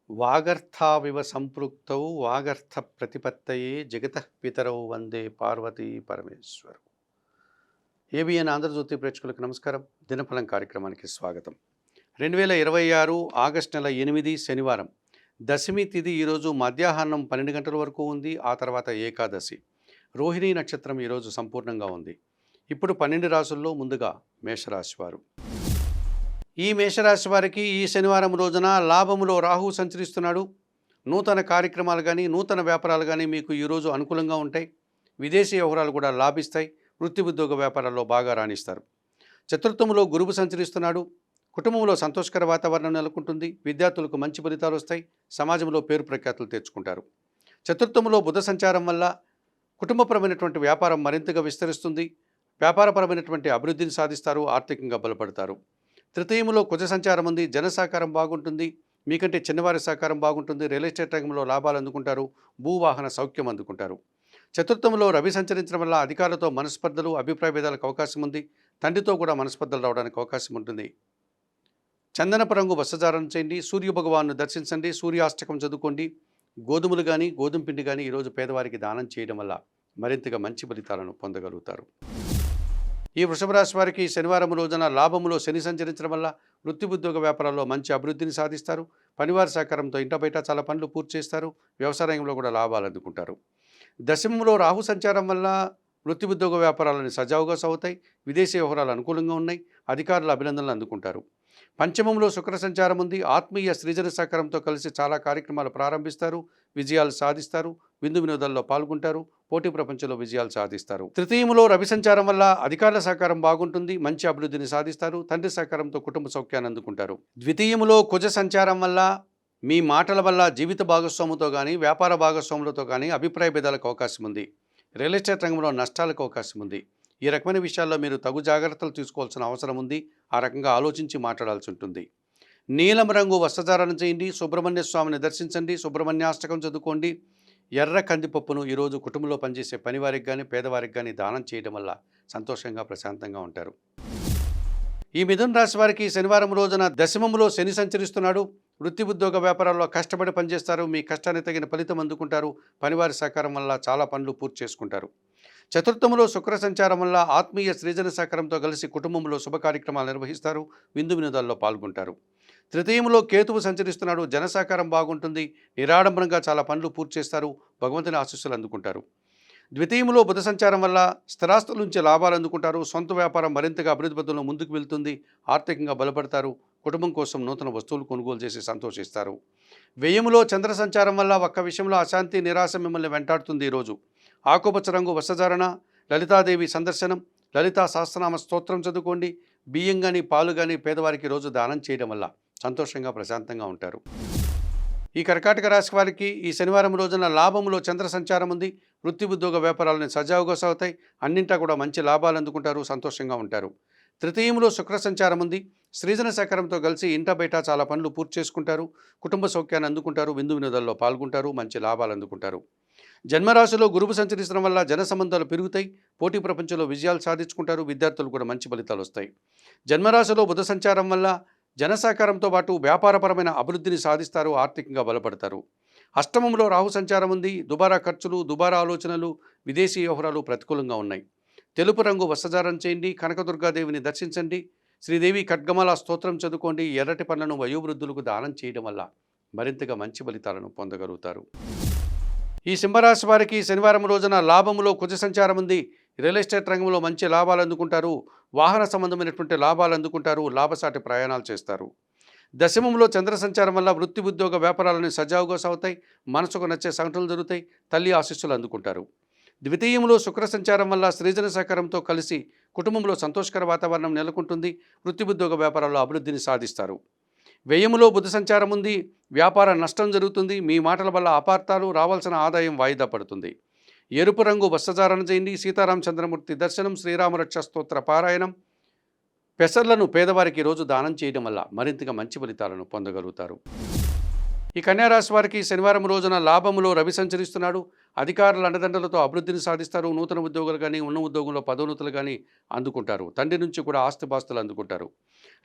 వాగర్థావివ సంపృక్తౌ వాగర్థ ప్రతిపత్తయే జగతః పితరౌ వందే Parvati Parameshwara. ABN Andhra Jyothi ప్రేక్షకులకు నమస్కారం. దినఫలం కార్యక్రమానికి స్వాగతం. 2026 ఆగస్టు నెల 8 శనివారం, దశమి తిథి ఈరోజు మధ్యాహ్నం 12 గంటల వరకు ఉంది. ఆ తర్వాత ఏకాదశి. రోహిణీ నక్షత్రం ఈరోజు సంపూర్ణంగా ఉంది. ఇప్పుడు 12 రాశుల్లో ముందుగా మేషరాశి వారు. ఈ మేషరాశి వారికి ఈ శనివారం రోజున లాభములో రాహువు సంచరిస్తున్నాడు. నూతన కార్యక్రమాలు కానీ నూతన వ్యాపారాలు కానీ మీకు ఈరోజు అనుకూలంగా ఉంటాయి. విదేశీ వ్యవహారాలు కూడా లాభిస్తాయి. వృత్తి ఉద్యోగ వ్యాపారాల్లో బాగా రాణిస్తారు. చతుర్థంలో గురువు సంచరిస్తున్నాడు. కుటుంబంలో సంతోషకర వాతావరణం నెలకొంటుంది. విద్యార్థులకు మంచి ఫలితాలు వస్తాయి. సమాజంలో పేరు ప్రఖ్యాతులు తెచ్చుకుంటారు. చతుర్థంలో బుధ సంచారం వల్ల కుటుంబపరమైనటువంటి వ్యాపారం మరింతగా విస్తరిస్తుంది. వ్యాపారపరమైనటువంటి అభివృద్ధిని సాధిస్తారు. ఆర్థికంగా బలపడతారు. తృతీయంలో కుజ సంచారం ఉంది. జన సహకారం బాగుంటుంది. మీకంటే చిన్నవారి సహకారం బాగుంటుంది. రియల్ ఎస్టేట్ రంగంలో లాభాలు అందుకుంటారు. భూవాహన సౌఖ్యం అందుకుంటారు. చతుర్థంలో రవి సంచరించడం వల్ల అధికారులతో మనస్పర్ధలు, అభిప్రాయ భేదాలకు అవకాశం ఉంది. తండ్రితో కూడా మనస్పర్ధలు రావడానికి అవకాశం ఉంటుంది. చందనపు రంగు వస్త్రధారణ చేయండి. సూర్య భగవాన్ను దర్శించండి. సూర్యాష్టకం చదువుకోండి. గోధుమలు కానీ గోధుమ పిండి కానీ ఈరోజు పేదవారికి దానం చేయడం వల్ల మరింతగా మంచి ఫలితాలను పొందగలుగుతారు. ఈ వృషభ రాశి వారికి శనివారం రోజున లాభములో శని సంచరించడం వల్ల వృత్తి ఉద్యోగ వ్యాపారాల్లో మంచి అభివృద్ధిని సాధిస్తారు. పనివారి సహకారంతో ఇంట బయట చాలా పనులు పూర్తి చేస్తారు. వ్యవసాయ రంగంలో కూడా లాభాలు అందుకుంటారు. దశమంలో రాహు సంచారం వల్ల వృత్తి ఉద్యోగ వ్యాపారాలను సజావుగా సాగుతాయి. విదేశీ వ్యవహారాలు అనుకూలంగా ఉన్నాయి. అధికారుల అభినందనలు అందుకుంటారు. పంచమంలో శుక్ర సంచారం ఉంది. ఆత్మీయ సృజన సహకారంతో కలిసి చాలా కార్యక్రమాలు ప్రారంభిస్తారు. విజయాలు సాధిస్తారు. విందు వినోదాల్లో పాల్గొంటారు. పోటీ ప్రపంచంలో విజయాలు సాధిస్తారు. తృతీయంలో రవి సంచారం వల్ల అధికారుల సహకారం బాగుంటుంది. మంచి అభివృద్ధిని సాధిస్తారు. తండ్రి సహకారంతో కుటుంబ సౌఖ్యాన్ని అందుకుంటారు. ద్వితీయంలో కుజ సంచారం వల్ల మీ మాటల వల్ల జీవిత భాగస్వాముతో కానీ వ్యాపార భాగస్వాములతో కానీ అభిప్రాయ భేదాలకు అవకాశం ఉంది. రియల్ ఎస్టేట్ రంగంలో నష్టాలకు అవకాశం ఉంది. ఈ రకమైన విషయాల్లో మీరు తగు జాగ్రత్తలు తీసుకోవాల్సిన అవసరం ఉంది. ఆ రకంగా ఆలోచించి మాట్లాడాల్సి ఉంటుంది. నీలం రంగు వస్త్రధారణ చేయండి. సుబ్రహ్మణ్య స్వామిని దర్శించండి. సుబ్రహ్మణ్యాష్టకం చదువుకోండి. ఎర్ర కందిపప్పును ఈరోజు కుటుంబంలో పనిచేసే పనివారికి కానీ పేదవారికి కానీ దానం చేయడం వల్ల సంతోషంగా ప్రశాంతంగా ఉంటారు. ఈ మిథున రాశి వారికి శనివారం రోజున దశమంలో శని సంచరిస్తున్నాడు. వృత్తి ఉద్యోగ వ్యాపారాల్లో కష్టపడి పనిచేస్తారు. మీ కష్టానికి తగిన ఫలితం అందుకుంటారు. పనివారి సహకారం వల్ల చాలా పనులు పూర్తి చేసుకుంటారు. చతుర్థంలో శుక్ర సంచారం వల్ల ఆత్మీయ సృజన సహకారంతో కలిసి కుటుంబంలో శుభ కార్యక్రమాలు నిర్వహిస్తారు. విందు వినోదాల్లో పాల్గొంటారు. తృతీయంలో కేతువు సంచరిస్తున్నాడు. జన సహకారం బాగుంటుంది. నిరాడంబరంగా చాలా పనులు పూర్తి చేస్తారు. భగవంతుని ఆశీస్సులు అందుకుంటారు. ద్వితీయంలో బుధ సంచారం వల్ల స్థిరాస్తుల నుంచి లాభాలు అందుకుంటారు. సొంత వ్యాపారం మరింతగా అభివృద్ధి పథంలో ముందుకు వెళ్తుంది. ఆర్థికంగా బలపడతారు. కుటుంబం కోసం నూతన వస్తువులు కొనుగోలు చేసి సంతోషిస్తారు. వ్యయములో చంద్ర సంచారం వల్ల ఒక్క విషయంలో అశాంతి, నిరాశ మిమ్మల్ని వెంటాడుతుంది. ఈరోజు ఆకుపచ్చ రంగు వస్త్రధారణ, లలితాదేవి సందర్శనం, లలితా సహస్రనామ స్తోత్రం చదువుకోండి. బియ్యం కానీ పాలు కానీ పేదవారికి రోజు దానం చేయడం వల్ల సంతోషంగా ప్రశాంతంగా ఉంటారు. ఈ కర్కాటక రాశి వారికి ఈ శనివారం రోజున లాభములో చంద్ర సంచారం ఉంది. వృత్తి ఉద్యోగ వ్యాపారాలను సజావుగా సాగుతాయి. అన్నింటా కూడా మంచి లాభాలు అందుకుంటారు. సంతోషంగా ఉంటారు. తృతీయంలో శుక్ర సంచారం ఉంది. సృజన సహకారంతో కలిసి ఇంట బయట చాలా పనులు పూర్తి చేసుకుంటారు. కుటుంబ సౌఖ్యాన్ని అందుకుంటారు. విందు వినోదాల్లో పాల్గొంటారు. మంచి లాభాలు అందుకుంటారు. జన్మరాశిలో గురువు సంచరించడం వల్ల జన సంబంధాలు పెరుగుతాయి. పోటీ ప్రపంచంలో విజయాలు సాధించుకుంటారు. విద్యార్థులు కూడా మంచి ఫలితాలు వస్తాయి. జన్మరాశిలో బుధ సంచారం వల్ల జన సహకారంతో పాటు వ్యాపారపరమైన అభివృద్ధిని సాధిస్తారు. ఆర్థికంగా బలపడతారు. అష్టమంలో రాహు సంచారం ఉంది. దుబారా ఖర్చులు, దుబారా ఆలోచనలు, విదేశీ వ్యవహారాలు ప్రతికూలంగా ఉన్నాయి. తెలుపు రంగు వస్త్రధారణ చేయండి. కనకదుర్గాదేవిని దర్శించండి. శ్రీదేవి ఖడ్గమాల స్తోత్రం చదువుకోండి. ఎర్రటి పనులను వయోవృద్ధులకు దానం చేయడం వల్ల మరింతగా మంచి ఫలితాలను పొందగలుగుతారు. ఈ సింహరాశి వారికి శనివారం రోజున లాభములో కుజ సంచారం ఉంది. రియల్ ఎస్టేట్ రంగంలో మంచి లాభాలు అందుకుంటారు. వాహన సంబంధమైనటువంటి లాభాలు అందుకుంటారు. లాభసాటి ప్రయాణాలు చేస్తారు. దశమంలో చంద్ర సంచారం వల్ల వృత్తి ఉద్యోగ వ్యాపారాలను సజావుగా సాగుతాయి. మనసుకు నచ్చే సంఘటనలు జరుగుతాయి. తల్లి ఆశీస్సులు అందుకుంటారు. ద్వితీయంలో శుక్ర సంచారం వల్ల సృజన సహకారంతో కలిసి కుటుంబంలో సంతోషకర వాతావరణం నెలకొంటుంది. వృత్తి ఉద్యోగ వ్యాపారాల్లో అభివృద్ధిని సాధిస్తారు. వ్యయములో బుధ సంచారం ఉంది. వ్యాపార నష్టం జరుగుతుంది. మీ మాటల వల్ల అపార్థాలు, రావాల్సిన ఆదాయం వాయిదా పడుతుంది. ఎరుపు రంగు వస్త్రధారణ చేయండి. సీతారామచంద్రమూర్తి దర్శనం, శ్రీరామరక్ష స్తోత్ర పారాయణం, పెసర్లను పేదవారికి రోజు దానం చేయడం వల్ల మరింతగా మంచి ఫలితాలను పొందగలుగుతారు. ఈ కన్యారాశి వారికి శనివారం రోజున లాభములో రవి సంచరిస్తున్నాడు. అధికారుల అండదండలతో అభివృద్ధిని సాధిస్తారు. నూతన ఉద్యోగులు కానీ, ఉన్న ఉద్యోగంలో పదోన్నతులు కానీ అందుకుంటారు. తండ్రి నుంచి కూడా ఆస్తిపాస్తులు అందుకుంటారు.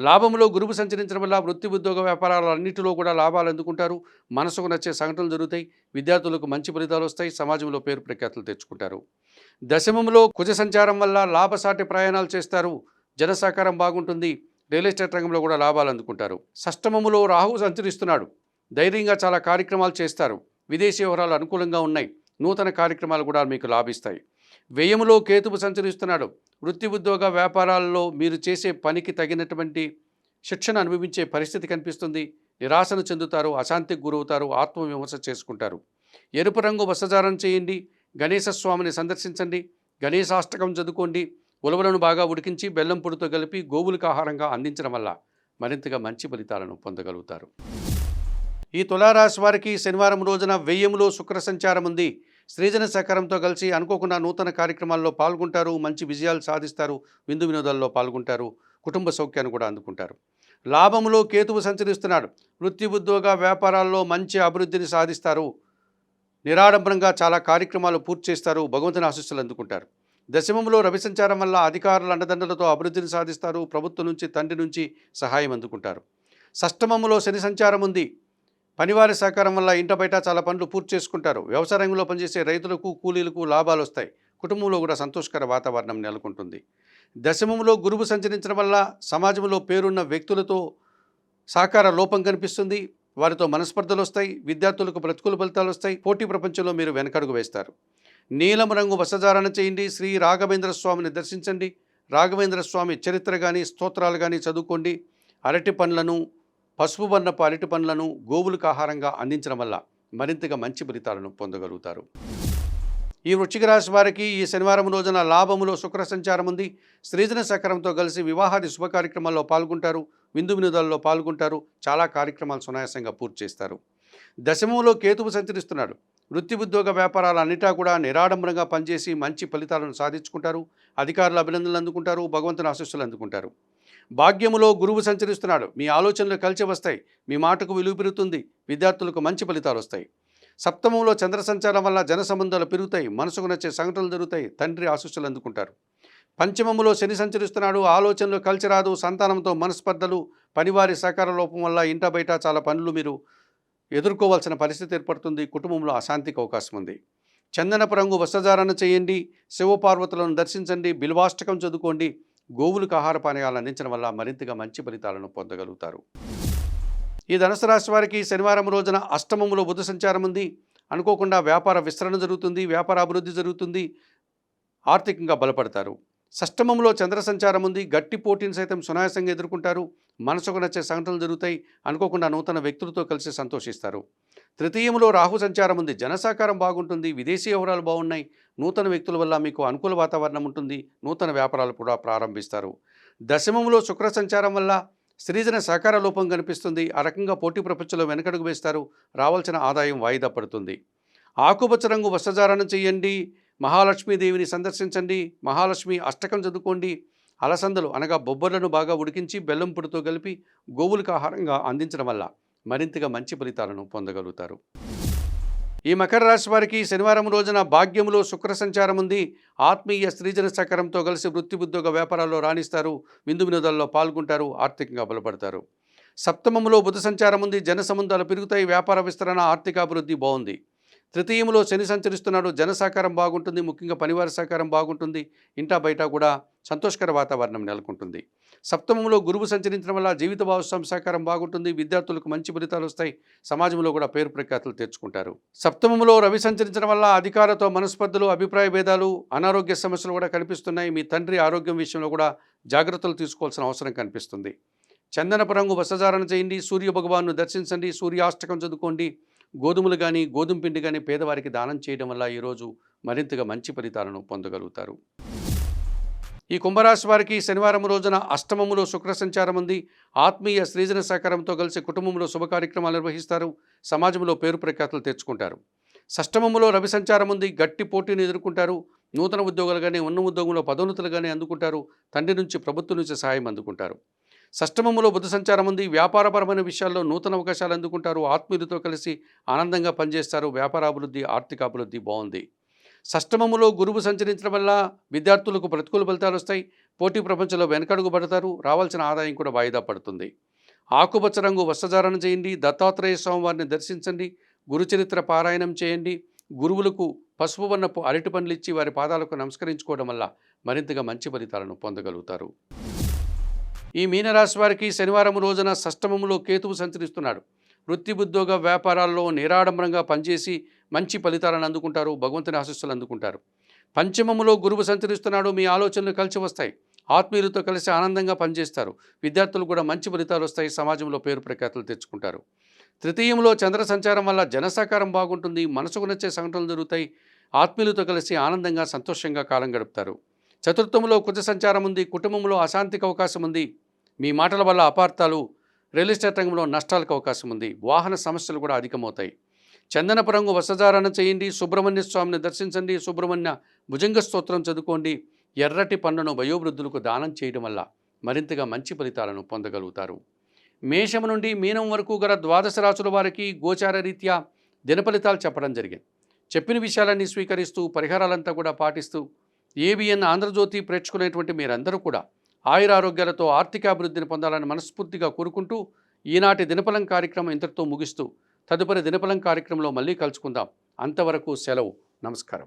లాభంలో గురువు సంచరించడం వల్ల వృత్తి ఉద్యోగ వ్యాపారాలన్నింటిలో కూడా లాభాలు అందుకుంటారు. మనసుకు నచ్చే సంఘటనలు జరుగుతాయి. విద్యార్థులకు మంచి ఫలితాలు వస్తాయి. సమాజంలో పేరు ప్రఖ్యాతులు తెచ్చుకుంటారు. దశమంలో కుజ సంచారం వల్ల లాభసాటి ప్రయాణాలు చేస్తారు. జన సహకారం బాగుంటుంది. రియల్ ఎస్టేట్ రంగంలో కూడా లాభాలు అందుకుంటారు. షష్టమములో రాహువు సంచరిస్తున్నాడు. ధైర్యంగా చాలా కార్యక్రమాలు చేస్తారు. విదేశీ వ్యవహారాలు అనుకూలంగా ఉన్నాయి. నూతన కార్యక్రమాలు కూడా మీకు లాభిస్తాయి. వ్యయములో కేతువు సంచరిస్తున్నాడు. వృత్తి ఉద్యోగ వ్యాపారాల్లో మీరు చేసే పనికి తగినటువంటి శిక్షణ అనుభవించే పరిస్థితి కనిపిస్తుంది. నిరాశను చెందుతారు. అశాంతికి గురవుతారు. ఆత్మవిమర్శ చేసుకుంటారు. ఎరుపు రంగు వస్త్రధారణ చేయండి. గణేశ స్వామిని సందర్శించండి. గణేశాష్టకం చదువుకోండి. ఉలవలను బాగా ఉడికించి బెల్లం పొడితో కలిపి గోవులకు ఆహారంగా అందించడం వల్ల మరింతగా మంచి ఫలితాలను పొందగలుగుతారు. ఈ తులారాశి వారికి శనివారం రోజున వ్యయములో శుక్ర సంచారం ఉంది. స్త్రీజన సహకారంతో కలిసి అనుకోకుండా నూతన కార్యక్రమాల్లో పాల్గొంటారు. మంచి విజయాలు సాధిస్తారు. విందు వినోదాల్లో పాల్గొంటారు. కుటుంబ సౌఖ్యాన్ని కూడా అందుకుంటారు. లాభములో కేతువు సంచరిస్తున్నాడు. వృత్తి ఉద్యోగ వ్యాపారాల్లో మంచి అభివృద్ధిని సాధిస్తారు. నిరాడంబరంగా చాలా కార్యక్రమాలు పూర్తి చేస్తారు. భగవంతుని ఆశీస్సులు అందుకుంటారు. దశమంలో రవి సంచారం వల్ల అధికారుల అండదండలతో అభివృద్ధిని సాధిస్తారు. ప్రభుత్వం నుంచి, తండ్రి నుంచి సహాయం అందుకుంటారు. షష్టమములో శని సంచారం ఉంది. పనివారి సహకారం వల్ల ఇంట బయట చాలా పనులు పూర్తి చేసుకుంటారు. వ్యవసాయ రంగంలో పనిచేసే రైతులకు, కూలీలకు లాభాలు వస్తాయి. కుటుంబంలో కూడా సంతోషకర వాతావరణం నెలకొంటుంది. దశమంలో గురువు సంచరించడం వల్ల సమాజంలో పేరున్న వ్యక్తులతో సహకార లోపం కనిపిస్తుంది. వారితో మనస్పర్ధలు వస్తాయి. విద్యార్థులకు ప్రతికూల ఫలితాలు వస్తాయి. పోటీ ప్రపంచంలో మీరు వెనకడుగు వేస్తారు. నీలం రంగు వస్త్రధారణ చేయండి. శ్రీ రాఘవేంద్ర స్వామిని దర్శించండి. రాఘవేంద్ర స్వామి చరిత్ర కానీ, స్తోత్రాలు కానీ చదువుకోండి. అరటి పండ్లను, పసుపు వర్ణపు అరటి పండ్లను గోవులకు ఆహారంగా అందించడం వల్ల మరింతగా మంచి ఫలితాలను పొందగలుగుతారు. ఈ వృశ్చిక రాశి వారికి ఈ శనివారం రోజున లాభములో శుక్ర సంచారం ఉంది. స్త్రీజన సహకారంతో కలిసి వివాహాది శుభ కార్యక్రమాల్లో పాల్గొంటారు. విందు వినోదాల్లో పాల్గొంటారు. చాలా కార్యక్రమాలు సునాయాసంగా పూర్తి చేస్తారు. దశమంలో కేతువు సంచరిస్తున్నాడు. వృత్తి ఉద్యోగ వ్యాపారాలన్నిటా కూడా నిరాడంబరంగా పనిచేసి మంచి ఫలితాలను సాధించుకుంటారు. అధికారుల అభినందనలు అందుకుంటారు. భగవంతుని ఆశీస్సులు అందుకుంటారు. భాగ్యములో గురువు సంచరిస్తున్నాడు. మీ ఆలోచనలు కలిసి వస్తాయి. మీ మాటకు విలువ పెరుగుతుంది. విద్యార్థులకు మంచి ఫలితాలు వస్తాయి. సప్తమంలో చంద్ర సంచారం వల్ల జన సంబంధాలు పెరుగుతాయి. మనసుకు నచ్చే సంఘటనలు జరుగుతాయి. తండ్రి ఆశీస్సులు అందుకుంటారు. పంచమములో శని సంచరిస్తున్నాడు. ఆలోచనలు కలిసి రాదు. సంతానంతో మనస్పర్ధలు, పనివారి సహకార లోపం వల్ల ఇంట బయట చాలా పనులు మీరు ఎదుర్కోవాల్సిన పరిస్థితి ఏర్పడుతుంది. కుటుంబంలో అశాంతికి అవకాశం ఉంది. చందనపు రంగు వస్త్రధారణ చేయండి. శివపార్వతులను దర్శించండి. బిల్వాష్టకం చదువుకోండి. గోవులకు ఆహార పానీయాలు అందించడం వల్ల మరింతగా మంచి ఫలితాలను పొందగలుగుతారు. ఈ ధనుసు రాశి వారికి శనివారం రోజున అష్టమములో బుధ సంచారం ఉంది. అనుకోకుండా వ్యాపార విస్తరణ జరుగుతుంది. వ్యాపార అభివృద్ధి జరుగుతుంది. ఆర్థికంగా బలపడతారు. షష్టమంలో చంద్ర సంచారం ఉంది. గట్టి పోటీని సైతం సునాయాసంగా ఎదుర్కొంటారు. మనసుకు నచ్చే సంఘటనలు జరుగుతాయి. అనుకోకుండా నూతన వ్యక్తులతో కలిసి సంతోషిస్తారు. తృతీయంలో రాహు సంచారం ఉంది. జనసహకారం బాగుంటుంది. విదేశీ వ్యవహారాలు బాగున్నాయి. నూతన వ్యక్తుల వల్ల మీకు అనుకూల వాతావరణం ఉంటుంది. నూతన వ్యాపారాలు కూడా ప్రారంభిస్తారు. దశమంలో శుక్ర సంచారం వల్ల స్త్రీజన సహకార లోపం కనిపిస్తుంది. ఆ రకంగా పోటీ ప్రపంచంలో వెనకడుగు వేస్తారు. రావాల్సిన ఆదాయం వాయిదా పడుతుంది. ఆకుపచ్చ రంగు వస్త్రధారణ చేయండి. మహాలక్ష్మీదేవిని సందర్శించండి. మహాలక్ష్మి అష్టకం చదువుకోండి. అలసందలు అనగా బొబ్బర్లను బాగా ఉడికించి బెల్లం పొడితో కలిపి గోవులకు ఆహారంగా అందించడం వల్ల మరింతగా మంచి ఫలితాలను పొందగలుగుతారు. ఈ మకర రాశి వారికి శనివారం రోజున భాగ్యములో శుక్ర సంచారం ఉంది. ఆత్మీయ స్త్రీజన సహకారంతో కలిసి వృత్తి ఉద్యోగ వ్యాపారాల్లో రాణిస్తారు. విందు వినోదాల్లో పాల్గొంటారు. ఆర్థికంగా బలపడతారు. సప్తమములో బుధ సంచారం ఉంది. జన సంబంధాలు పెరుగుతాయి. వ్యాపార విస్తరణ, ఆర్థిక అభివృద్ధి బాగుంది. తృతీయంలో శని సంచరిస్తున్నాడు. జన సహకారం బాగుంటుంది. ముఖ్యంగా పనివారి సహకారం బాగుంటుంది. ఇంటా బయట కూడా సంతోషకర వాతావరణం నెలకొంటుంది. సప్తమంలో గురువు సంచరించడం వల్ల జీవిత భాగస్వామి సహకారం బాగుంటుంది. విద్యార్థులకు మంచి ఫలితాలు వస్తాయి. సమాజంలో కూడా పేరు ప్రఖ్యాతులు తెచ్చుకుంటారు. సప్తమంలో రవి సంచరించడం వల్ల అధికారులతో మనస్పర్ధలు, అభిప్రాయ భేదాలు, అనారోగ్య సమస్యలు కూడా కనిపిస్తున్నాయి. మీ తండ్రి ఆరోగ్యం విషయంలో కూడా జాగ్రత్తలు తీసుకోవాల్సిన అవసరం కనిపిస్తుంది. చందనపు రంగు వస్త్రధారణ చేయండి. సూర్య భగవాన్ను దర్శించండి. సూర్యాష్టకం చదువుకోండి. గోధుమలు కానీ, గోధుమ పిండి కానీ పేదవారికి దానం చేయడం వల్ల ఈరోజు మరింతగా మంచి ఫలితాలను పొందగలుగుతారు. ఈ కుంభరాశి వారికి శనివారం రోజున అష్టమములో శుక్ర సంచారం ఉంది. ఆత్మీయ స్త్రీజన సహకారంతో కలిసి కుటుంబంలో శుభ కార్యక్రమాలు నిర్వహిస్తారు. సమాజంలో పేరు ప్రఖ్యాతులు తెచ్చుకుంటారు. షష్టమములో రవి సంచారం ఉంది. గట్టి పోటీని ఎదుర్కొంటారు. నూతన ఉద్యోగాలు కానీ, ఉన్న ఉద్యోగంలో పదోన్నతులు కానీ అందుకుంటారు. తండ్రి నుంచి, ప్రభుత్వం నుంచి సహాయం అందుకుంటారు. షష్టమములో బుధ సంచారం ఉంది. వ్యాపారపరమైన విషయాల్లో నూతన అవకాశాలు అందుకుంటారు. ఆత్మీయులతో కలిసి ఆనందంగా పనిచేస్తారు. వ్యాపారాభివృద్ధి, ఆర్థికాభివృద్ధి బాగుంది. షష్టమములో గురువు సంచరించడం వల్ల విద్యార్థులకు ప్రతికూల ఫలితాలు వస్తాయి. పోటీ ప్రపంచంలో వెనకడుగు పడతారు. రావాల్సిన ఆదాయం కూడా వాయిదా పడుతుంది. ఆకుపచ్చ రంగు వస్త్రధారణ చేయండి. దత్తాత్రేయ స్వామి వారిని దర్శించండి. గురుచరిత్ర పారాయణం చేయండి. గురువులకు పసుపు వర్ణపు అరటి పండ్లు ఇచ్చి వారి పాదాలకు నమస్కరించుకోవడం వల్ల మరింతగా మంచి ఫలితాలను పొందగలుగుతారు. ఈ మీనరాశి వారికి శనివారం రోజున షష్టమములో కేతువు సంచరిస్తున్నాడు. వృత్తి, ఉద్యోగ, వ్యాపారాల్లో నిరాడంబరంగా పనిచేసి మంచి ఫలితాలను అందుకుంటారు. భగవంతుని ఆశీస్సులు అందుకుంటారు. పంచమములో గురువు సంచరిస్తున్నాడు. మీ ఆలోచనలు కలిసి వస్తాయి. ఆత్మీయులతో కలిసి ఆనందంగా పనిచేస్తారు. విద్యార్థులు కూడా మంచి ఫలితాలు వస్తాయి. సమాజంలో పేరు ప్రఖ్యాతులు తెచ్చుకుంటారు. తృతీయంలో చంద్ర సంచారం వల్ల జనసహకారం బాగుంటుంది. మనసుకు నచ్చే సంఘటనలు జరుగుతాయి. ఆత్మీయులతో కలిసి ఆనందంగా సంతోషంగా కాలం గడుపుతారు. చతుర్థంలో కుజ సంచారం ఉంది. కుటుంబంలో అశాంతికి అవకాశం ఉంది. మీ మాటల వల్ల అపార్థాలు, రియల్ ఎస్టేట్ రంగంలో నష్టాలకు అవకాశం ఉంది. వాహన సమస్యలు కూడా అధికమవుతాయి. చందనపు రంగు వస్త్రధారణ చేయండి. సుబ్రహ్మణ్య స్వామిని దర్శించండి. సుబ్రహ్మణ్య భుజంగ స్తోత్రం చదువుకోండి. ఎర్రటి పన్నును వయోవృద్ధులకు దానం చేయడం వల్ల మరింతగా మంచి ఫలితాలను పొందగలుగుతారు. మేషం నుండి మీనం వరకు గల ద్వాదశ రాశుల వారికి గోచార రీత్యా దినఫలితాలు చెప్పడం జరిగింది. చెప్పిన విషయాలన్నీ స్వీకరిస్తూ పరిహారాలంతా కూడా పాటిస్తూ ఏబిఎన్ ఆంధ్రజ్యోతి ప్రేక్షకులైనటువంటి మీరందరూ కూడా ఆయురారోగ్యాలతో ఆర్థికాభివృద్ధిని పొందాలని మనస్ఫూర్తిగా కోరుకుంటూ ఈనాటి దినఫలం కార్యక్రమం ఇంతటితో ముగిస్తూ తదుపరి దినఫలం కార్యక్రమంలో మళ్ళీ కలుసుకుందాం. అంతవరకు సెలవు. నమస్కారం.